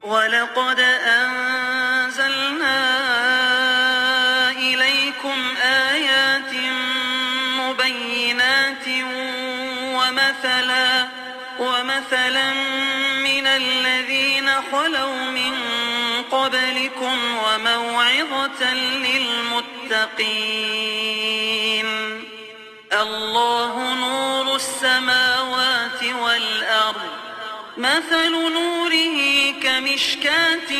ولقد أنزلنا إليكم آيات مبينات ومثلا من الذين خلوا من قبلكم وموعظة للمتقين. الله نور السماوات والأرض، مثل نوره كمشكاة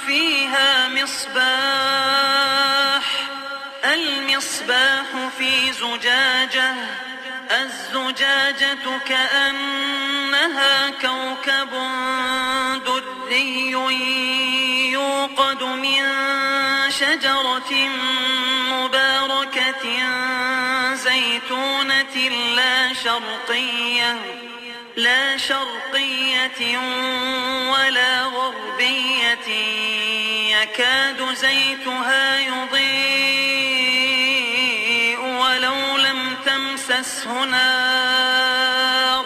فيها المصباح في زجاجة، الزجاجة كأنها كوكب دري يوقد من شجرة مباركة زيتونة لا شرقية ولا غربية، يكاد زيتها يضيء ولو لم تمسسه نار،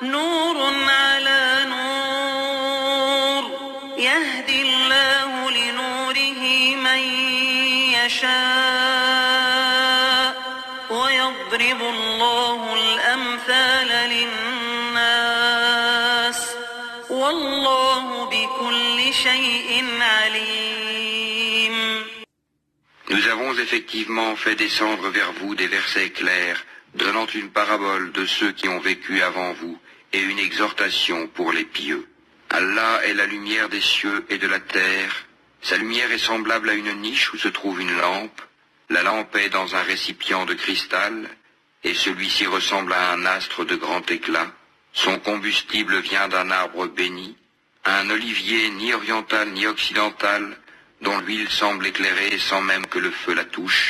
نور على نور، يهدي الله لنوره من يشاء، ويضرب الله الأمثال للناس، والله بكل شيء عليم. Nous avons effectivement fait descendre vers vous des versets clairs, donnant une parabole de ceux qui ont vécu avant vous et une exhortation pour les pieux. Allah est la lumière des cieux et de la terre. Sa lumière est semblable à une niche où se trouve une lampe. La lampe est dans un récipient de cristal, et celui-ci ressemble à un astre de grand éclat. Son combustible vient d'un arbre béni, un olivier ni oriental ni occidental, dont l'huile semble éclairer sans même que le feu la touche.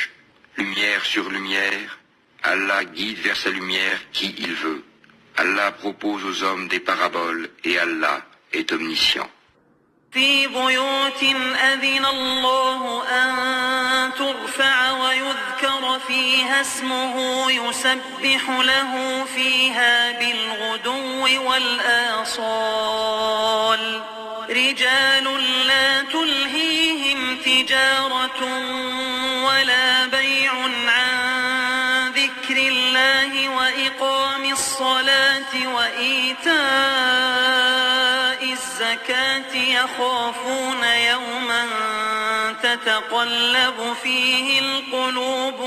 Lumière sur lumière, Allah guide vers sa lumière qui il veut. Allah propose aux hommes des paraboles et Allah est omniscient. في بيوت أذن الله أن ترفع ويذكر فيها اسمه يسبح له فيها بالغدو والآصال، رجال لا تلهيهم تجارة ولا بيع عن ذكر الله وإقام الصلاة وإيتاء الزكاة، يخافون يوما تتقلب فيه القلوب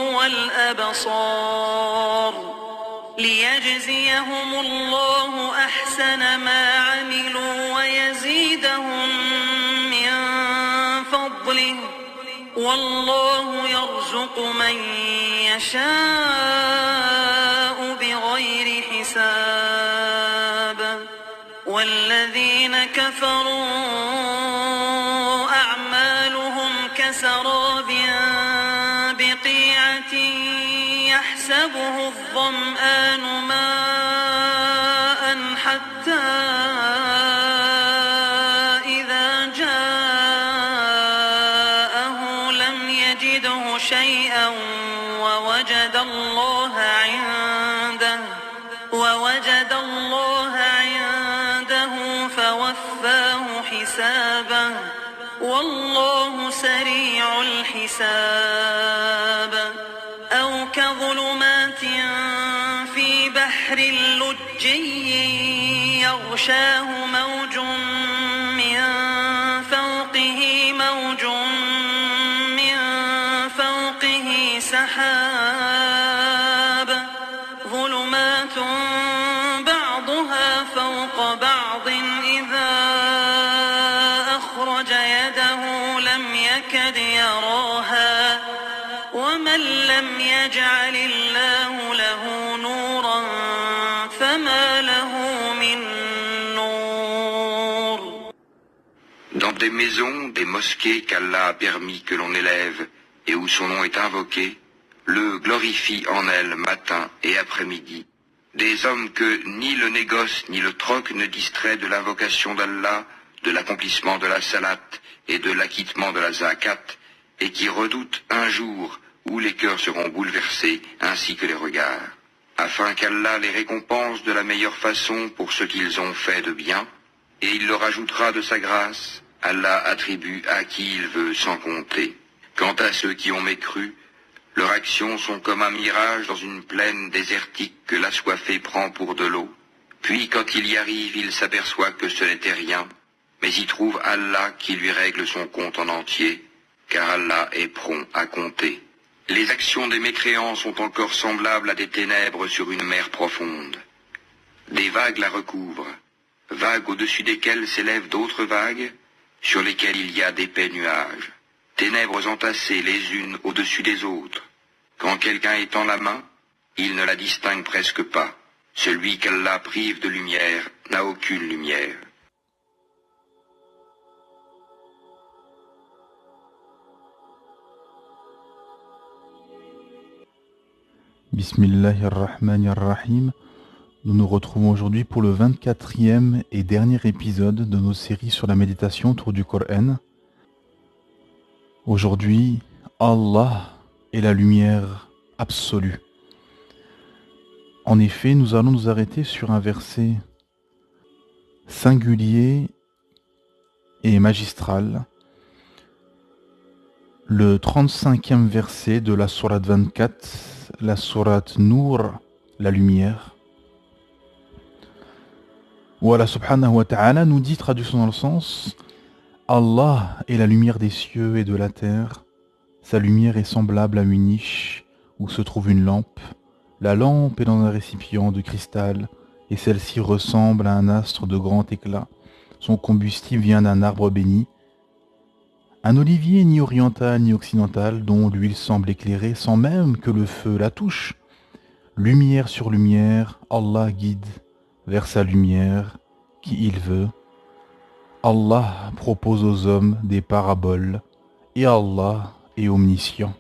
والأبصار، ليجزيهم الله أحسن ما عملوا ويزيدهم من فضله، والله يرزق من يشاء بغير حساب. والذين كفروا أعمالهم كسراب بقيعة يحسبه الظمآن ماء حتى إذا جاءه لم يجده شيئا ووجد الله عنده فوفاه حسابه، والله سريع الحساب. أو كظلمات في بحر لجي يغشاه موج من فوقه سحاب، ظلمات بعضها فوق بعض إذا أخرج يده لم يكد يراها، ومن لم يجعل الله له نورا فما له من نور. Dans des maisons, des mosquées qu'Allah a permis que l'on élève et où son nom est invoqué, le glorifie en elles matin et après-midi. Des hommes que ni le négoce ni le troc ne distrait de l'invocation d'Allah, de l'accomplissement de la salat et de l'acquittement de la zakat, et qui redoutent un jour où les cœurs seront bouleversés ainsi que les regards, afin qu'Allah les récompense de la meilleure façon pour ce qu'ils ont fait de bien. et il leur ajoutera de sa grâce. Allah attribue à qui il veut sans compter. Quant à ceux qui ont mécru, leurs actions sont comme un mirage dans une plaine désertique que l'assoiffé prend pour de l'eau. Puis quand il y arrive, il s'aperçoit que ce n'était rien, mais y trouve Allah qui lui règle son compte en entier, car Allah est prompt à compter. Les actions des mécréants sont encore semblables à des ténèbres sur une mer profonde. Des vagues la recouvrent, vagues au-dessus desquelles s'élèvent d'autres vagues, sur lesquelles il y a d'épais nuages, ténèbres entassées les unes au-dessus des autres. Quand quelqu'un étend la main, il ne la distingue presque pas. Celui qu'Allah prive de lumière n'a aucune lumière. Bismillahirrahmanirrahim. Nous nous retrouvons aujourd'hui pour le 24e et dernier épisode de nos séries sur la méditation autour du Coran. Aujourd'hui, Allah est la lumière absolue. En effet, nous allons nous arrêter sur un verset singulier et magistral, le 35e verset de la sourate 24, la sourate Nour, la lumière, où Allah subhanahu wa ta'ala nous dit, traduction dans le sens, Allah est la lumière des cieux et de la terre, sa lumière est semblable à une niche où se trouve une lampe. La lampe est dans un récipient de cristal et celle-ci ressemble à un astre de grand éclat. Son combustible vient d'un arbre béni, un olivier ni oriental ni occidental dont l'huile semble éclairer sans même que le feu la touche. Lumière sur lumière, Allah guide vers sa lumière qui il veut. Allah propose aux hommes des paraboles et Allah est omniscient.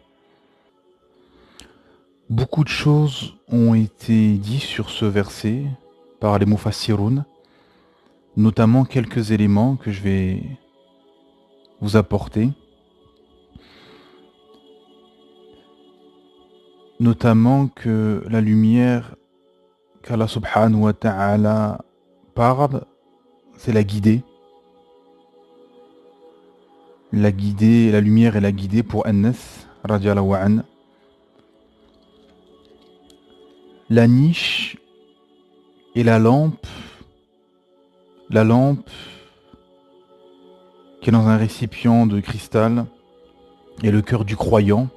Beaucoup de choses ont été dites sur ce verset par les mufassiroun, notamment quelques éléments que je vais vous apporter. Notamment que la lumière qu'Allah subhanahu wa ta'ala parle, c'est la guidée. La guidée, la lumière est la guidée pour Anas, radiallahu anhu. La niche et la lampe qui est dans un récipient de cristal est le cœur du croyant.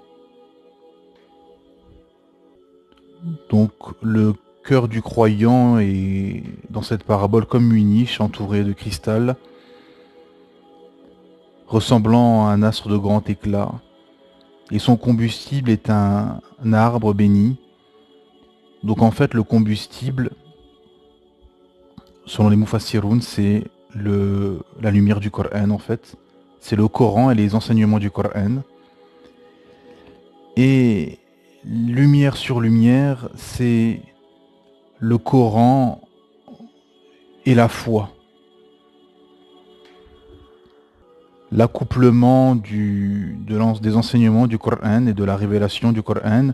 Donc le cœur du croyant est dans cette parabole comme une niche entourée de cristal, ressemblant à un astre de grand éclat. Et son combustible est un arbre béni. Donc en fait le combustible, selon les mufassiroun, c'est la lumière du Coran en fait. C'est le Coran et les enseignements du Coran. Et lumière sur lumière, c'est le Coran et la foi. L'accouplement des enseignements du Coran et de la révélation du Coran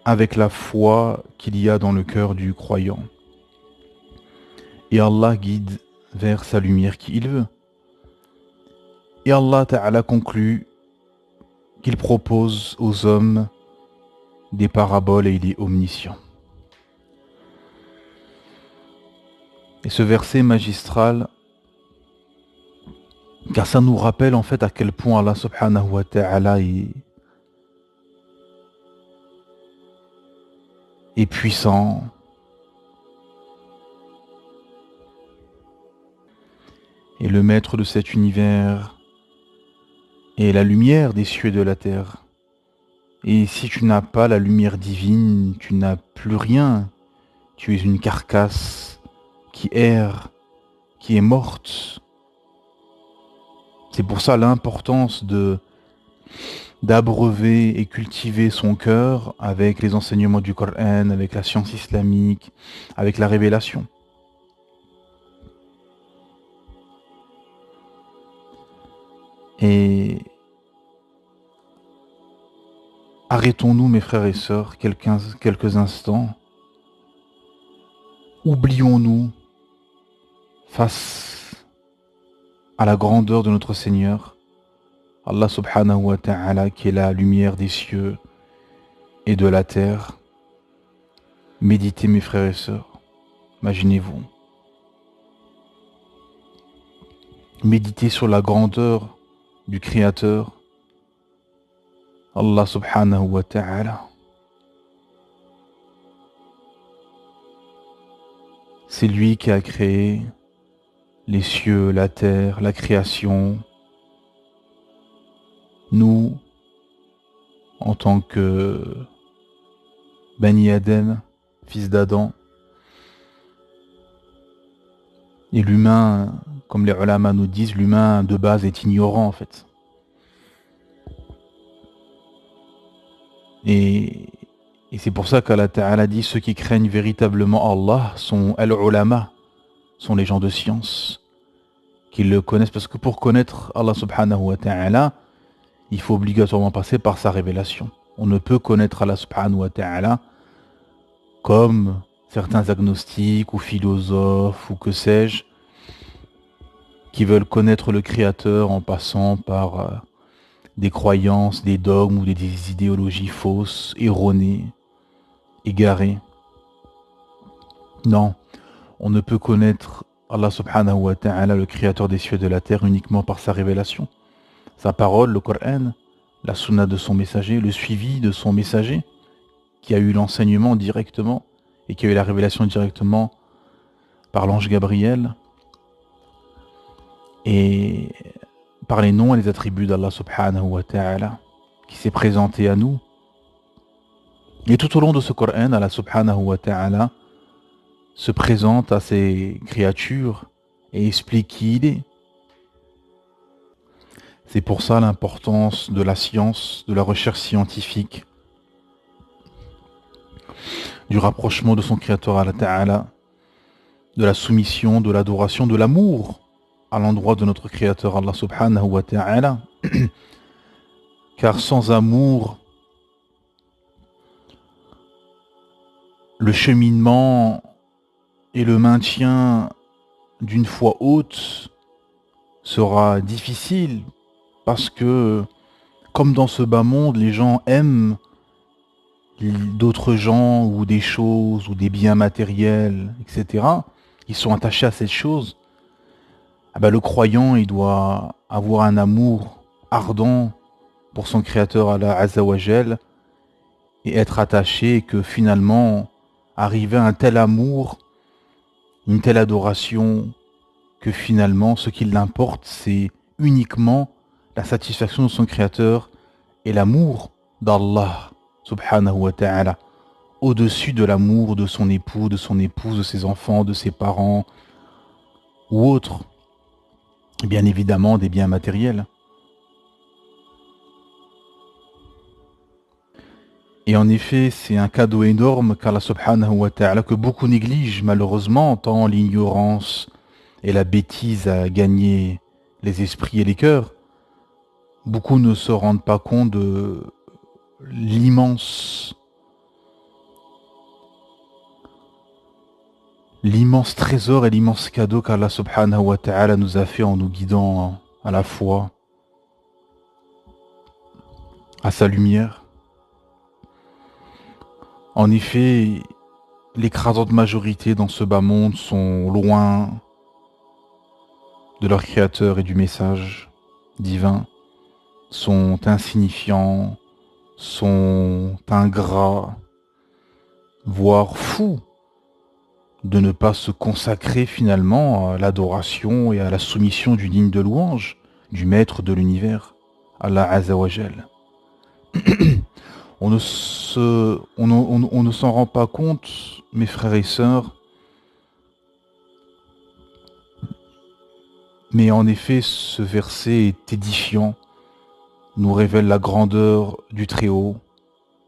avec la foi qu'il y a dans le cœur du croyant. Et Allah guide vers sa lumière qui il veut. Et Allah Ta'ala conclut qu'il propose aux hommes des paraboles et il est omniscient. Et ce verset magistral, car ça nous rappelle en fait à quel point Allah subhanahu wa ta'ala est puissant, et le maître de cet univers est la lumière des cieux et de la terre. Et si tu n'as pas la lumière divine, tu n'as plus rien. Tu es une carcasse qui erre, qui est morte. C'est pour ça l'importance d'abreuver et cultiver son cœur avec les enseignements du Coran, avec la science islamique, avec la révélation. Et arrêtons-nous, mes frères et sœurs, quelques instants. Oublions-nous, face à la grandeur de notre Seigneur, Allah subhanahu wa ta'ala, qui est la lumière des cieux et de la terre. Méditez mes frères et sœurs, imaginez-vous. Méditez sur la grandeur du Créateur, Allah subhanahu wa ta'ala. C'est lui qui a créé les cieux, la terre, la création. Nous, en tant que Bani Adam, fils d'Adam, et l'humain, comme les ulama nous disent, l'humain de base est ignorant en fait. Et c'est pour ça qu'Allah Ta'ala dit ceux qui craignent véritablement Allah sont al-ulama, sont les gens de science, qui le connaissent. Parce que pour connaître Allah Subhanahu wa Ta'ala, il faut obligatoirement passer par sa révélation. On ne peut connaître Allah Subhanahu wa Ta'ala comme certains agnostiques ou philosophes ou que sais-je, qui veulent connaître le Créateur en passant par des croyances, des dogmes ou des idéologies fausses, erronées, égarées. Non, on ne peut connaître Allah subhanahu wa ta'ala, le Créateur des cieux et de la terre, uniquement par sa révélation. Sa parole, le Coran, la sunna de son messager, le suivi de son messager, qui a eu l'enseignement directement et qui a eu la révélation directement par l'ange Gabriel, et par les noms et les attributs d'Allah subhanahu wa ta'ala, qui s'est présenté à nous. Et tout au long de ce Coran, Allah subhanahu wa ta'ala se présente à ses créatures et explique qui il est. C'est pour ça l'importance de la science, de la recherche scientifique, du rapprochement de son Créateur Allah Ta'ala, de la soumission, de l'adoration, de l'amour à l'endroit de notre Créateur Allah Subhanahu wa Ta'ala. Car sans amour, le cheminement et le maintien d'une foi haute sera difficile, parce que, comme dans ce bas monde, les gens aiment d'autres gens ou des choses ou des biens matériels, etc. Ils sont attachés à cette chose. Le croyant, il doit avoir un amour ardent pour son Créateur Allah Azza wa Jal et être attaché, et que finalement, arriver à un tel amour, une telle adoration, que finalement, ce qui l'importe, c'est uniquement la satisfaction de son Créateur et l'amour d'Allah subhanahu wa ta'ala, au-dessus de l'amour de son époux, de son épouse, de ses enfants, de ses parents ou autres. Bien évidemment des biens matériels. Et en effet, c'est un cadeau énorme qu'Allah subhanahu wa ta'ala, que beaucoup négligent malheureusement, tant l'ignorance et la bêtise a gagné les esprits et les cœurs. Beaucoup ne se rendent pas compte de l'immense trésor et l'immense cadeau qu'Allah subhanahu wa ta'ala nous a fait en nous guidant à la foi, à sa lumière. En effet, l'écrasante majorité dans ce bas monde sont loin de leur Créateur et du message divin, sont insignifiants, sont ingrats, voire fous, de ne pas se consacrer finalement à l'adoration et à la soumission du digne de louange, du maître de l'univers, Allah Azza wa Jal. On ne s'en rend pas compte, mes frères et sœurs, mais en effet, ce verset est édifiant, nous révèle la grandeur du Très-Haut,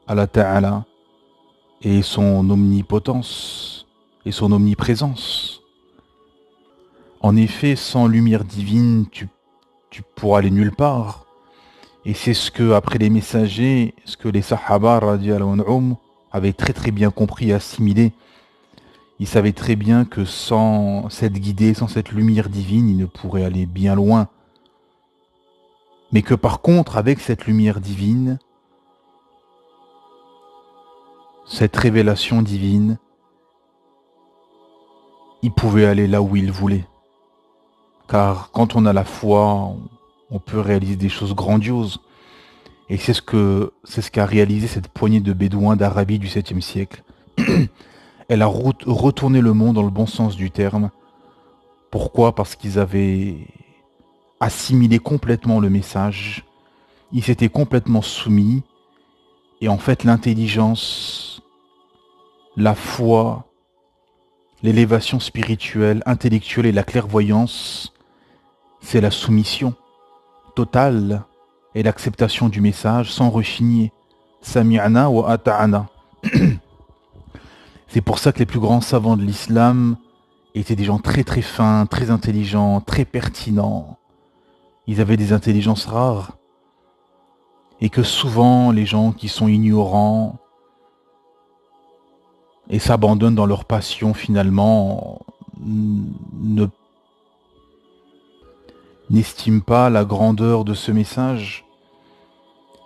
Allah Ta'ala, et son omnipotence, et son omniprésence. En effet, sans lumière divine, tu pourras aller nulle part. Et c'est ce que, après les messagers, ce que les Sahaba radiyallahu anhum avaient très très bien compris et assimilé. Il savait très bien que sans cette guidée, sans cette lumière divine, il ne pourrait aller bien loin. Mais que par contre, avec cette lumière divine, cette révélation divine, il pouvait aller là où il voulait. Car quand on a la foi, on peut réaliser des choses grandioses. Et c'est ce qu'a réalisé cette poignée de bédouins d'Arabie du 7e siècle. Elle a retourné le monde dans le bon sens du terme. Pourquoi? Parce qu'ils avaient assimilé complètement le message. Ils s'étaient complètement soumis. Et en fait, l'intelligence, la foi, l'élévation spirituelle, intellectuelle et la clairvoyance, c'est la soumission totale et l'acceptation du message sans rechigner. Sami'na wa ata'na. C'est pour ça que les plus grands savants de l'islam étaient des gens très très fins, très intelligents, très pertinents. Ils avaient des intelligences rares. Et que souvent les gens qui sont ignorants et s'abandonnent dans leur passion finalement n'estiment pas la grandeur de ce message,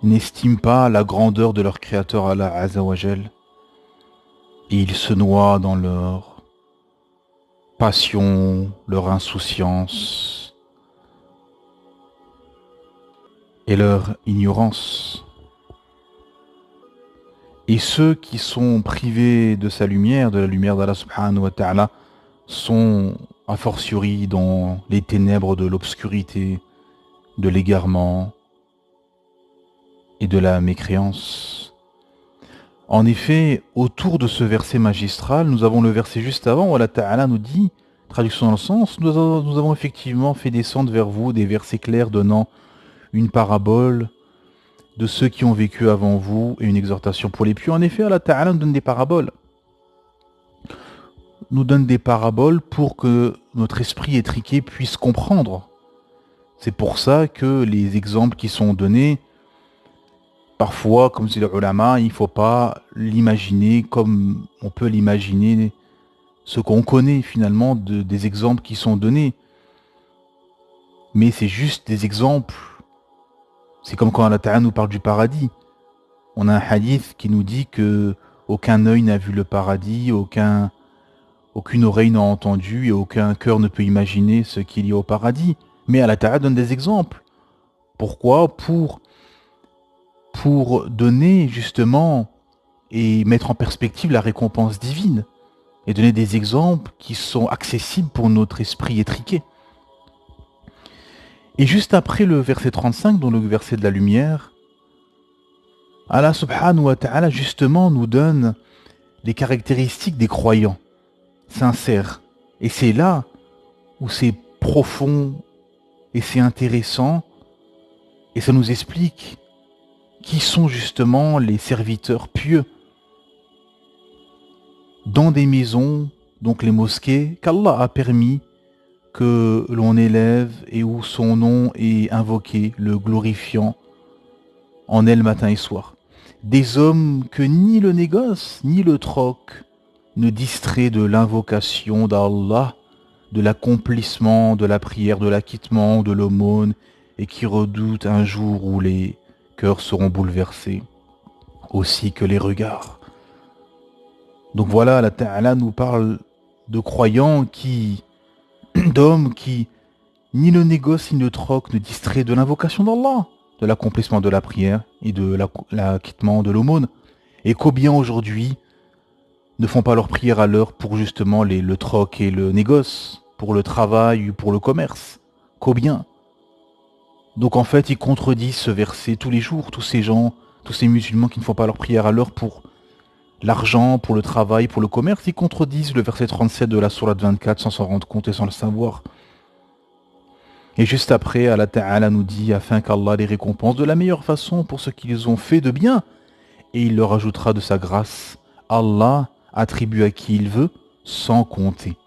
n'estiment pas la grandeur de leur créateur Allah Azza wa Jal. Et ils se noient dans leur passion, leur insouciance et leur ignorance. Et ceux qui sont privés de sa lumière, de la lumière d'Allah subhanahu wa ta'ala, sont a fortiori dans les ténèbres de l'obscurité, de l'égarement et de la mécréance. En effet, autour de ce verset magistral, nous avons le verset juste avant où Allah Ta'ala nous dit, traduction dans le sens, nous avons effectivement fait descendre vers vous des versets clairs donnant une parabole de ceux qui ont vécu avant vous et une exhortation pour les pieux. En effet, Allah Ta'ala nous donne des paraboles. Nous donne des paraboles pour que notre esprit étriqué puisse comprendre. C'est pour ça que les exemples qui sont donnés, parfois, comme c'est le ulama, il ne faut pas l'imaginer comme on peut l'imaginer ce qu'on connaît finalement des exemples qui sont donnés. Mais c'est juste des exemples. C'est comme quand Allah Ta'ala nous parle du paradis. On a un hadith qui nous dit que aucun œil n'a vu le paradis, aucune oreille n'a entendu et aucun cœur ne peut imaginer ce qu'il y a au paradis. Mais Allah Ta'ala donne des exemples. Pourquoi? Pour donner justement et mettre en perspective la récompense divine et donner des exemples qui sont accessibles pour notre esprit étriqué. Et juste après le verset 35, donc le verset de la lumière, Allah subhanahu wa ta'ala justement nous donne les caractéristiques des croyants sincères. Et c'est là où c'est profond et c'est intéressant et ça nous explique qui sont justement les serviteurs pieux dans des maisons, donc les mosquées, qu'Allah a permis que l'on élève et où son nom est invoqué, le glorifiant en elle matin et soir. Des hommes que ni le négoce, ni le troc ne distrait de l'invocation d'Allah, de l'accomplissement de la prière, de l'acquittement, de l'aumône, et qui redoutent un jour où les cœurs seront bouleversés, aussi que les regards. Donc voilà, Allah Ta'ala nous parle de croyants d'hommes qui, ni le négoce ni le troc ne distraient de l'invocation d'Allah, de l'accomplissement de la prière et de l'acquittement de l'aumône. Et combien aujourd'hui ne font pas leur prière à l'heure pour justement le troc et le négoce, pour le travail ou pour le commerce. Combien? Donc en fait, ils contredisent ce verset tous les jours, tous ces gens, tous ces musulmans qui ne font pas leur prière à l'heure pour l'argent, pour le travail, pour le commerce, ils contredisent le verset 37 de la sourate 24 sans s'en rendre compte et sans le savoir. Et juste après, Allah Ta'ala nous dit, afin qu'Allah les récompense de la meilleure façon pour ce qu'ils ont fait de bien, et il leur ajoutera de sa grâce. Allah attribue à qui il veut, sans compter.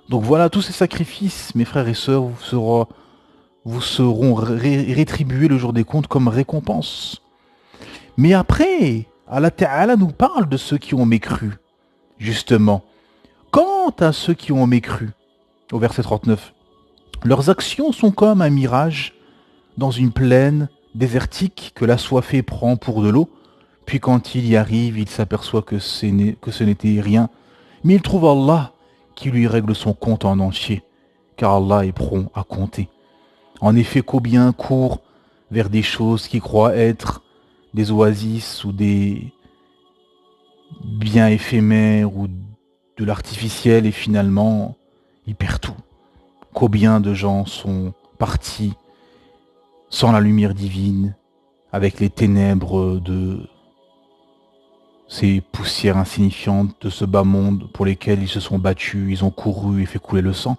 Donc voilà, tous ces sacrifices, mes frères et sœurs, vous seront rétribués le jour des comptes comme récompense. Mais après, Allah Ta'ala nous parle de ceux qui ont mécru, justement. Quant à ceux qui ont mécru, au verset 39, leurs actions sont comme un mirage dans une plaine désertique que l'assoiffé prend pour de l'eau, puis quand il y arrive, il s'aperçoit que ce n'était rien, mais il trouve Allah qui lui règle son compte en entier, car Allah est prompt à compter. En effet, combien courent vers des choses qui croient être des oasis ou des biens éphémères ou de l'artificiel et finalement, ils perdent tout. Combien de gens sont partis sans la lumière divine, avec les ténèbres de ces poussières insignifiantes de ce bas monde pour lesquels ils se sont battus, ils ont couru et fait couler le sang.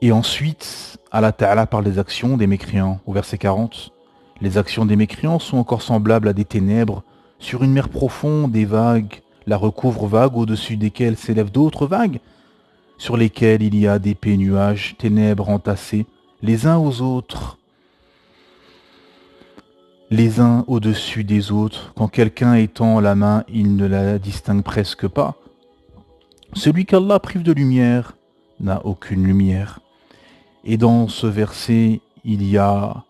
Et ensuite, Allah Ta'ala parle des actions des mécréants, au verset 40. Les actions des mécréants sont encore semblables à des ténèbres. Sur une mer profonde, des vagues la recouvrent vagues au-dessus desquelles s'élèvent d'autres vagues, sur lesquelles il y a d'épais nuages, ténèbres entassés, les uns aux autres, les uns au-dessus des autres. Quand quelqu'un étend la main, il ne la distingue presque pas. Celui qu'Allah prive de lumière n'a aucune lumière. Et dans ce verset, il y a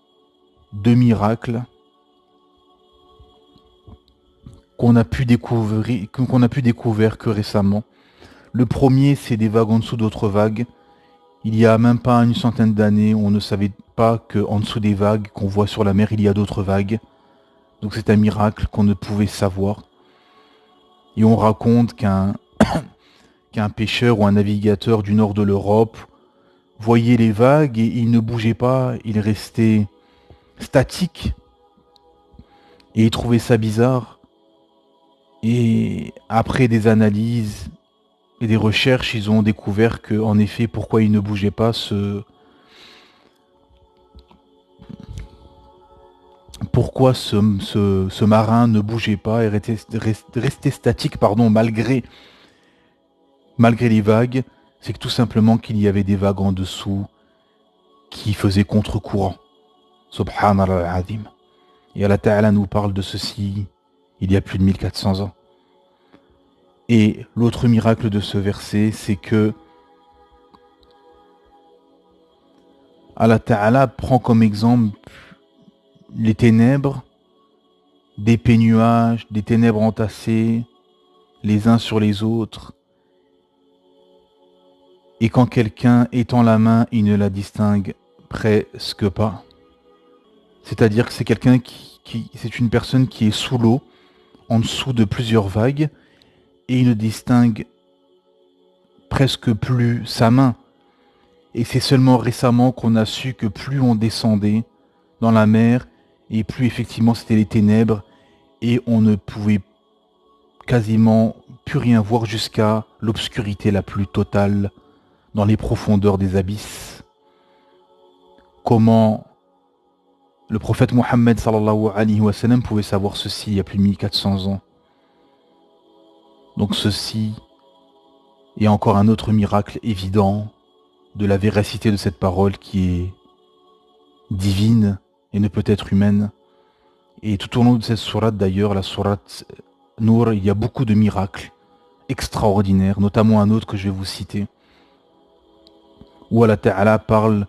deux miracles qu'on a pu découvrir que récemment. Le premier, c'est des vagues en dessous d'autres vagues. Il y a même pas une centaine d'années, on ne savait pas qu'en dessous des vagues qu'on voit sur la mer, il y a d'autres vagues. Donc c'est un miracle qu'on ne pouvait savoir. Et on raconte qu'un pêcheur ou un navigateur du nord de l'Europe voyait les vagues et il ne bougeait pas, il restait statique. Et il trouvait ça bizarre. Et après des analyses et des recherches, ils ont découvert que, en effet, pourquoi il ne bougeait pas, pourquoi ce marin ne bougeait pas et restait statique, malgré les vagues, c'est que tout simplement qu'il y avait des vagues en dessous qui faisaient contre-courant. Subhanallah al-Azim. Et Allah Ta'ala nous parle de ceci il y a plus de 1400 ans. Et l'autre miracle de ce verset, c'est que Allah Ta'ala prend comme exemple les ténèbres, d'épais nuages, des ténèbres entassées, les uns sur les autres. Et quand quelqu'un étend la main, il ne la distingue presque pas. C'est-à-dire que c'est quelqu'un c'est une personne qui est sous l'eau, en dessous de plusieurs vagues, et il ne distingue presque plus sa main. Et c'est seulement récemment qu'on a su que plus on descendait dans la mer, et plus effectivement c'était les ténèbres, et on ne pouvait quasiment plus rien voir jusqu'à l'obscurité la plus totale dans les profondeurs des abysses. Comment le prophète Mohammed sallallahu alayhi wa sallam pouvait savoir ceci il y a plus de 1400 ans. Donc ceci est encore un autre miracle évident de la véracité de cette parole qui est divine et ne peut être humaine. Et tout au long de cette sourate d'ailleurs, la sourate Nour, il y a beaucoup de miracles extraordinaires, notamment un autre que je vais vous citer, où Allah Ta'ala parle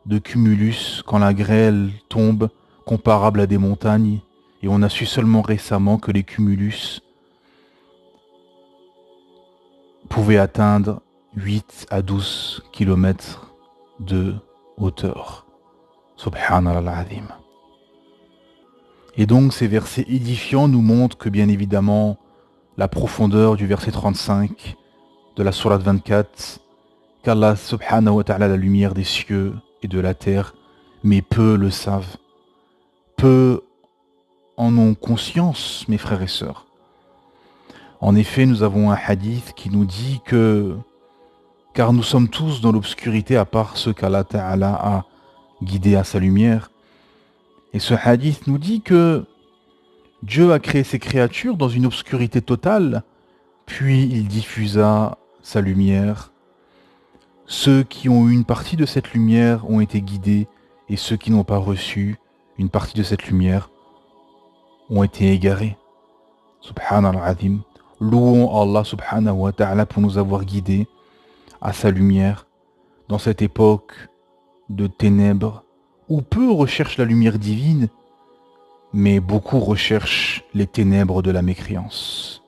de cumulus quand la grêle tombe, comparable à des montagnes, et on a su seulement récemment que les cumulus pouvaient atteindre 8 à 12 km de hauteur. Subhanallah al-Azim. Et donc ces versets édifiants nous montrent que bien évidemment la profondeur du verset 35 de la sourate 24, qu'Allah subhanahu wa ta'ala la lumière des cieux et de la terre, mais peu le savent. Peu en ont conscience, mes frères et sœurs. En effet, nous avons un hadith qui nous dit que, car nous sommes tous dans l'obscurité à part ceux qu'Allah Ta'ala a guidés à sa lumière. Et ce hadith nous dit que Dieu a créé ses créatures dans une obscurité totale, puis il diffusa sa lumière. Ceux qui ont eu une partie de cette lumière ont été guidés, et ceux qui n'ont pas reçu une partie de cette lumière ont été égarés. Subhanallah azim. Louons Allah subhanahu wa ta'ala pour nous avoir guidés à sa lumière dans cette époque de ténèbres où peu recherchent la lumière divine, mais beaucoup recherchent les ténèbres de la mécréance.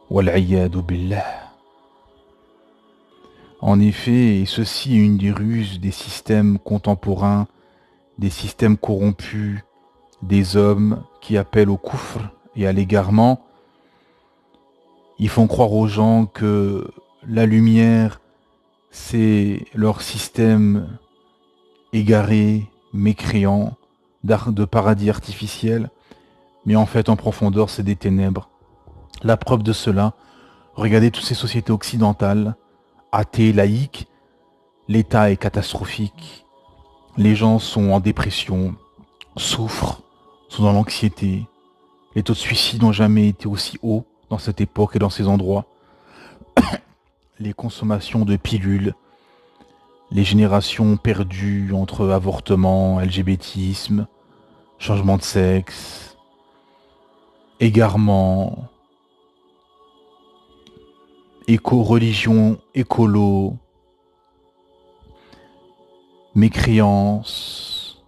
Wal'iyadu billah. En effet, ceci est une des ruses des systèmes contemporains, des systèmes corrompus, des hommes qui appellent au kufr et à l'égarement. Ils font croire aux gens que la lumière, c'est leur système égaré, mécréant, de paradis artificiel, mais en fait en profondeur c'est des ténèbres. La preuve de cela, regardez toutes ces sociétés occidentales, athées, laïques, l'état est catastrophique, les gens sont en dépression, souffrent, sont dans l'anxiété, les taux de suicide n'ont jamais été aussi hauts dans cette époque et dans ces endroits, les consommations de pilules, les générations perdues entre avortement, LGBTisme, changement de sexe, égarement, éco-religion, écolo, mécréance,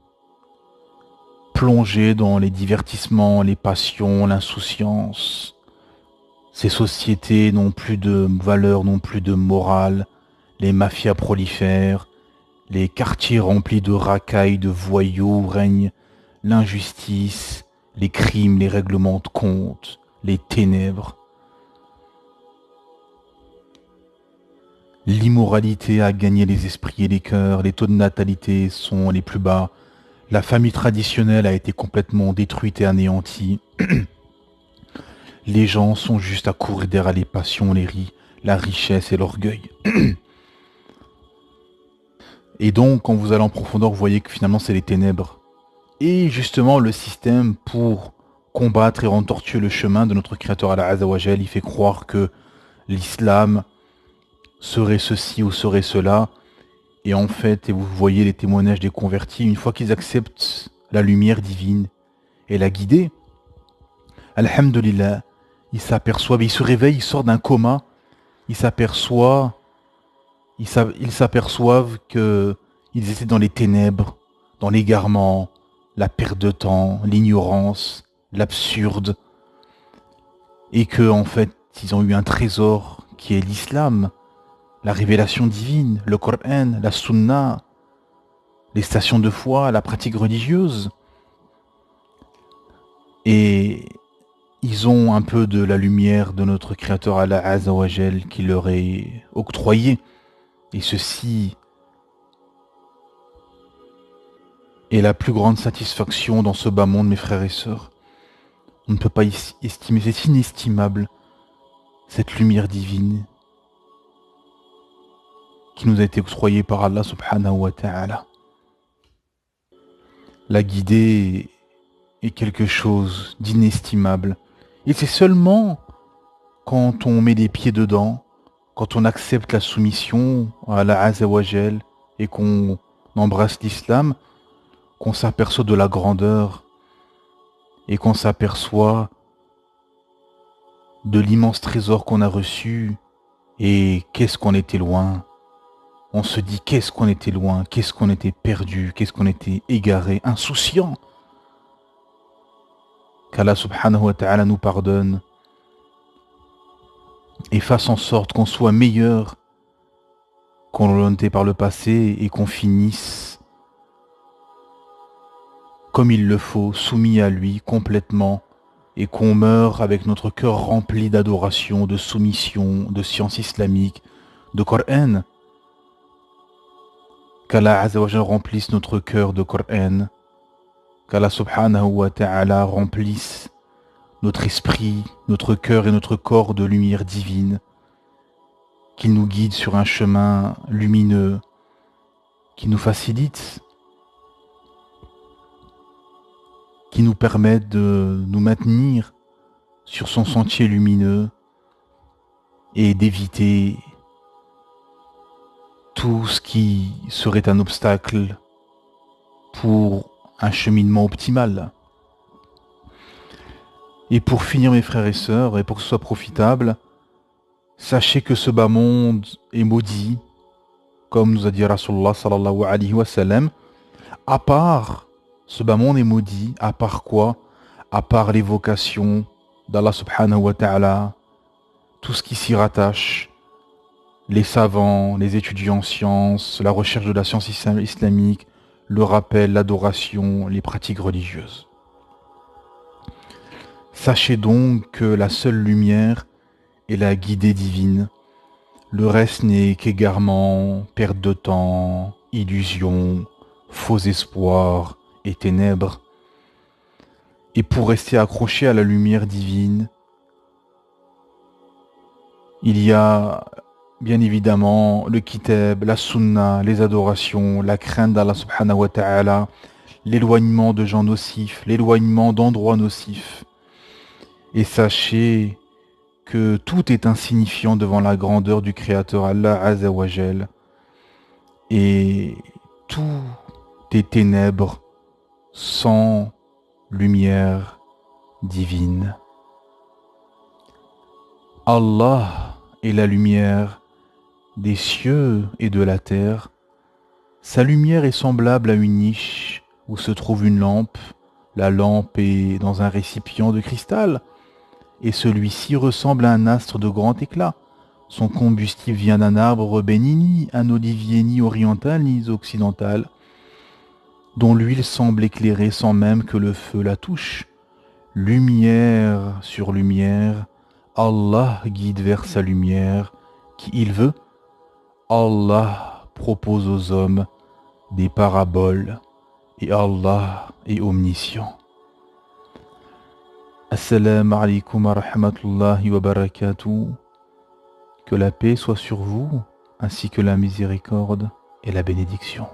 plongée dans les divertissements, les passions, l'insouciance. Ces sociétés n'ont plus de valeur, n'ont plus de morale, les mafias prolifèrent, les quartiers remplis de racailles, de voyous règnent l'injustice, les crimes, les règlements de compte, les ténèbres. L'immoralité a gagné les esprits et les cœurs, les taux de natalité sont les plus bas, la famille traditionnelle a été complètement détruite et anéantie. Les gens sont juste à courir derrière les passions, la richesse et l'orgueil. Et donc, quand vous allez en profondeur, vous voyez que finalement c'est les ténèbres. Et justement, le système, pour combattre et rendre tortueux le chemin de notre Créateur Allah Azza wa Jal, il fait croire que l'islam serait ceci ou serait cela. Et en fait, et vous voyez les témoignages des convertis, une fois qu'ils acceptent la lumière divine et la guidée, alhamdulillah, ils s'aperçoivent, ils se réveillent, ils sortent d'un coma, ils s'aperçoivent que ils étaient dans les ténèbres, dans l'égarement, la perte de temps, l'ignorance, l'absurde, et que en fait, ils ont eu un trésor qui est l'islam, la révélation divine, le Coran, la Sunna, les stations de foi, la pratique religieuse. Et ils ont un peu de la lumière de notre Créateur Allah Azza wa Jal qui leur est octroyée. Et ceci est la plus grande satisfaction dans ce bas monde, mes frères et sœurs. On ne peut pas estimer, c'est inestimable, cette lumière divine qui nous a été octroyée par Allah subhanahu wa ta'ala. La guidée est quelque chose d'inestimable. Et c'est seulement quand on met les pieds dedans, quand on accepte la soumission à Allah Azza wa Jal et qu'on embrasse l'islam, qu'on s'aperçoit de la grandeur et qu'on s'aperçoit de l'immense trésor qu'on a reçu et qu'est-ce qu'on était loin. On se dit qu'est-ce qu'on était loin, qu'est-ce qu'on était perdu, qu'est-ce qu'on était égaré, insouciant. Qu'Allah subhanahu wa ta'ala nous pardonne et fasse en sorte qu'on soit meilleur qu'on l'a été par le passé et qu'on finisse comme il le faut, soumis à lui complètement, et qu'on meure avec notre cœur rempli d'adoration, de soumission, de science islamique, de Coran. Qu'Allah Azza wa Jal remplisse notre cœur de Coran, qu'Allah subhanahu wa ta'ala remplisse notre esprit, notre cœur et notre corps de lumière divine, qu'il nous guide sur un chemin lumineux, qui nous facilite, qui nous permette de nous maintenir sur son sentier lumineux et d'éviter tout ce qui serait un obstacle pour un cheminement optimal. Et pour finir mes frères et sœurs, et pour que ce soit profitable, sachez que ce bas monde est maudit, comme nous a dit Rasulullah sallallahu alayhi wa sallam, à part, ce bas monde est maudit, à part quoi? À part l'évocation d'Allah subhanahu wa ta'ala, tout ce qui s'y rattache, les savants, les étudiants en sciences, la recherche de la science islamique, le rappel, l'adoration, les pratiques religieuses. Sachez donc que la seule lumière est la guidée divine. Le reste n'est qu'égarement, perte de temps, illusion, faux espoirs et ténèbres. Et pour rester accroché à la lumière divine, il y a bien évidemment le kitab, la sunna, les adorations, la crainte d'Allah subhanahu wa ta'ala, l'éloignement de gens nocifs, l'éloignement d'endroits nocifs. Et sachez que tout est insignifiant devant la grandeur du Créateur Allah Azza wa Jal. Et tout est ténèbres sans lumière divine. Allah est la lumière des cieux et de la terre. Sa lumière est semblable à une niche où se trouve une lampe. La lampe est dans un récipient de cristal et celui-ci ressemble à un astre de grand éclat. Son combustible vient d'un arbre béni, ni un olivier ni oriental ni occidental, dont l'huile semble éclairer sans même que le feu la touche. Lumière sur lumière, Allah guide vers sa lumière qui il veut. Allah propose aux hommes des paraboles et Allah est omniscient. Assalamu alaikum wa rahmatullahi wa barakatuh. Que la paix soit sur vous, ainsi que la miséricorde et la bénédiction.